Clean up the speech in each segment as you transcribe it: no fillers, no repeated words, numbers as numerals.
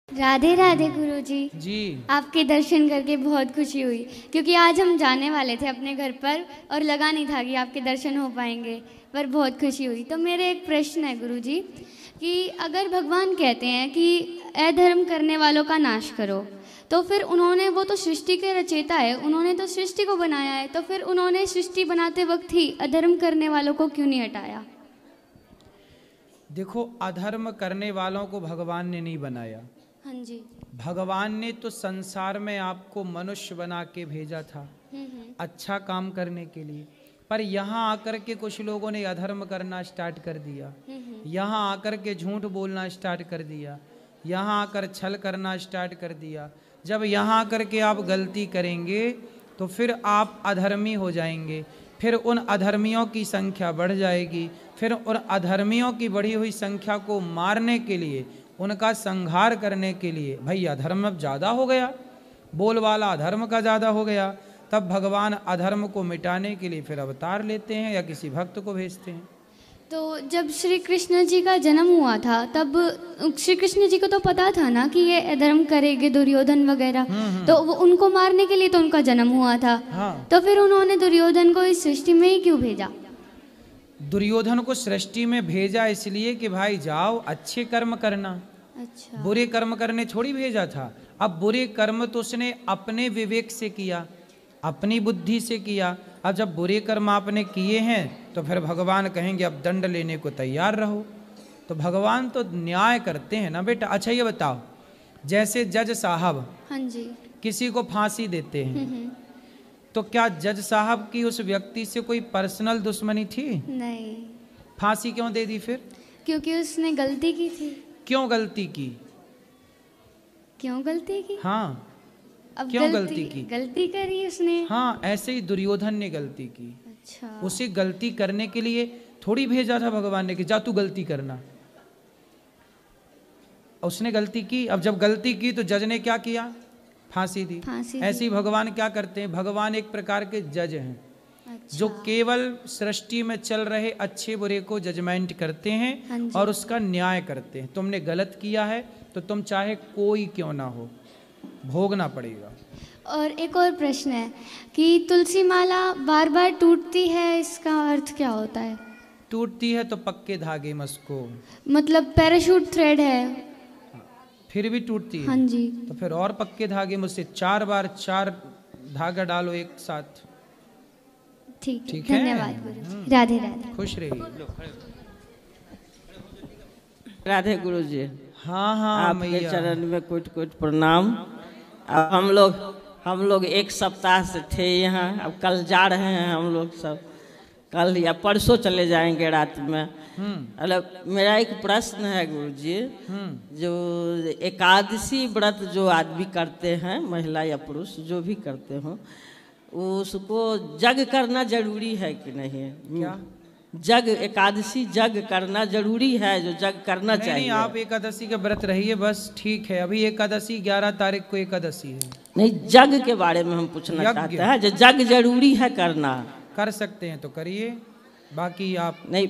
राधे राधे गुरुजी। जी आपके दर्शन करके बहुत खुशी हुई, क्योंकि आज हम जाने वाले थे अपने घर पर और लगा नहीं था कि आपके दर्शन हो पाएंगे, पर बहुत खुशी हुई। तो मेरे एक प्रश्न है गुरुजी कि अगर भगवान कहते हैं कि अधर्म करने वालों का नाश करो, तो फिर उन्होंने, वो तो सृष्टि के रचयिता है, उन्होंने तो सृष्टि को बनाया है, तो फिर उन्होंने सृष्टि बनाते वक्त ही अधर्म करने वालों को क्यों नहीं हटाया? देखो, अधर्म करने वालों को भगवान ने नहीं बनाया। हाँ जी। भगवान ने तो संसार में आपको मनुष्य बना के भेजा था अच्छा काम करने के लिए, पर यहाँ आकर के कुछ लोगों ने अधर्म करना स्टार्ट कर दिया। यहाँ आकर के झूठ बोलना स्टार्ट कर दिया, यहाँ आकर छल करना स्टार्ट कर दिया। जब यहाँ आकर के आप गलती करेंगे तो फिर आप अधर्मी हो जाएंगे, फिर उन अधर्मियों की संख्या बढ़ जाएगी, फिर उन अधर्मियों की बढ़ी हुई संख्या को मारने के लिए, उनका संहार करने के लिए, भाई अधर्म अब ज़्यादा हो गया, बोलबाला अधर्म का ज़्यादा हो गया, तब भगवान अधर्म को मिटाने के लिए फिर अवतार लेते हैं या किसी भक्त को भेजते हैं। तो जब श्री कृष्ण जी का जन्म हुआ था, तब श्री कृष्ण जी को तो पता था ना कि ये अधर्म करेंगे दुर्योधन वगैरह, तो वो उनको मारने के लिए तो उनका जन्म हुआ था। हाँ। तो फिर उन्होंने दुर्योधन को इस सृष्टि में ही क्यों भेजा? दुर्योधन को सृष्टि में भेजा इसलिए कि भाई जाओ अच्छे कर्म करना। अच्छा। बुरे कर्म करने थोड़ी भेजा था। अब बुरे कर्म तो उसने अपने विवेक से किया, अपनी बुद्धि से किया। अब जब बुरे कर्म आपने किए हैं तो फिर भगवान कहेंगे अब दंड लेने को तैयार रहो। तो भगवान तो न्याय करते हैं ना बेटा। अच्छा ये बताओ, जैसे जज साहब हाँ जी किसी को फांसी देते हैं, तो क्या जज साहब की उस व्यक्ति से कोई पर्सनल दुश्मनी थी? नहीं। फांसी क्यों दे दी फिर? क्योंकि उसने गलती की थी। क्यों गलती की? क्यों गलती की? हाँ, अब क्यों गलती की? गलती करी उसने। हाँ, ऐसे ही दुर्योधन ने गलती की। अच्छा। उसे गलती करने के लिए थोड़ी भेजा था भगवान ने कि जा तू गलती करना। उसने गलती की। अब जब गलती की तो जज ने क्या किया? फांसी दी। ऐसे ही भगवान क्या करते हैं? भगवान एक प्रकार के जज हैं। अच्छा। जो केवल सृष्टि में चल रहे अच्छे बुरे को जजमेंट करते हैं। हाँ, और उसका न्याय करते हैं। तुमने गलत किया है तो तुम चाहे कोई क्यों ना हो भोगना पड़ेगा। और एक और प्रश्न है कि तुलसी माला बार बार टूटती है, इसका अर्थ क्या होता है? टूटती है तो पक्के धागे मस्को, मतलब पैराशूट थ्रेड है, फिर भी टूटती है। हाँ जी। तो फिर और पक्के धागे मुझसे 4 बार 4 धागा डालो एक साथ। ठीक है, है? धन्यवाद गुरुजी। राधे राधे। खुश रहिए। राधे गुरु जी। हाँ हाँ, आपके चरण में कोट कोट प्रणाम। अब हम लोग एक सप्ताह से थे यहाँ, अब कल जा रहे हैं हम लोग सब, कल या परसों चले जाएंगे रात में। मतलब मेरा एक प्रश्न है गुरु जी, जो एकादशी व्रत जो आदमी करते हैं, महिला या पुरुष जो भी करते हो, उसको जग करना जरूरी है कि नहीं? क्या जग, एकादशी जग करना जरूरी है? जो जग करना चाहिए। नहीं, आप एकादशी का व्रत रहिए बस, ठीक है। अभी एकादशी 11 तारीख को एकादशी है। नहीं, जग के बारे में हम पूछना चाहते हैं, जो जग जरूरी है करना। कर सकते हैं तो करिए, बाकी आप नहीं,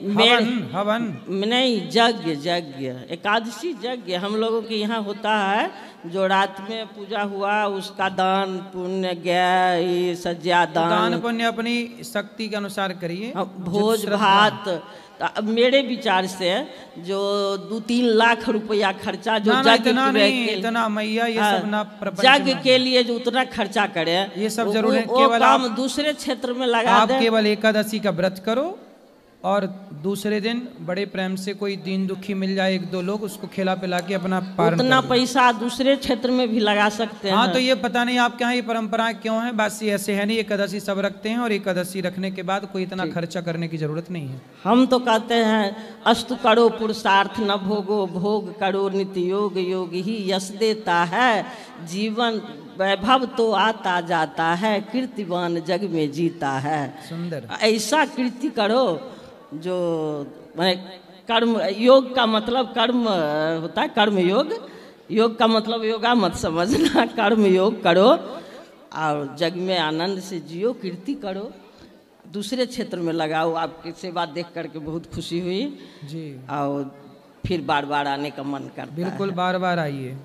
हवन नहीं, यज्ञ एकादशी यज्ञ हम लोगों के यहाँ होता है। जो रात में पूजा हुआ उसका दान पुण्य, गया सज्जा दान पुण्य अपनी शक्ति के अनुसार करिए। भोज भात, तो मेरे विचार से जो 2-3 लाख रुपया खर्चा जो इतना मैया ये सब ना जग के लिए जो उतना खर्चा करे, ये सब जरूर है। केवल काम दूसरे क्षेत्र में लगा आप केवल एकादशी का व्रत करो और दूसरे दिन बड़े प्रेम से कोई दीन दुखी मिल जाए 1-2 लोग, उसको खिला पिला के अपना पार उतना पैसा दूसरे क्षेत्र में भी लगा सकते हैं। हाँ, तो ये पता नहीं आपके यहाँ ये परंपराएं क्यों हैं, बस ऐसे है नहीं। एकादशी सब रखते हैं और एकादशी रखने के बाद कोई इतना खर्चा करने की जरूरत नहीं है। हम तो कहते हैं अस्तु करो पुरुषार्थ न भोगो, भोग करो नित्य योग, योग ही यश देता है। जीवन वैभव तो आता जाता है, कीर्तिवान जग में जीता है। सुंदर। ऐसा कीर्ति करो जो कर्म, योग का मतलब कर्म होता है, कर्म योग। योग का मतलब योगा मत समझना, कर्म योग करो और जग में आनंद से जियो, कीर्ति करो, दूसरे क्षेत्र में लगाओ। आपकी सेवा देख करके बहुत खुशी हुई जी। और फिर बार बार आने का मन करता है। बिल्कुल, बार बार आइए।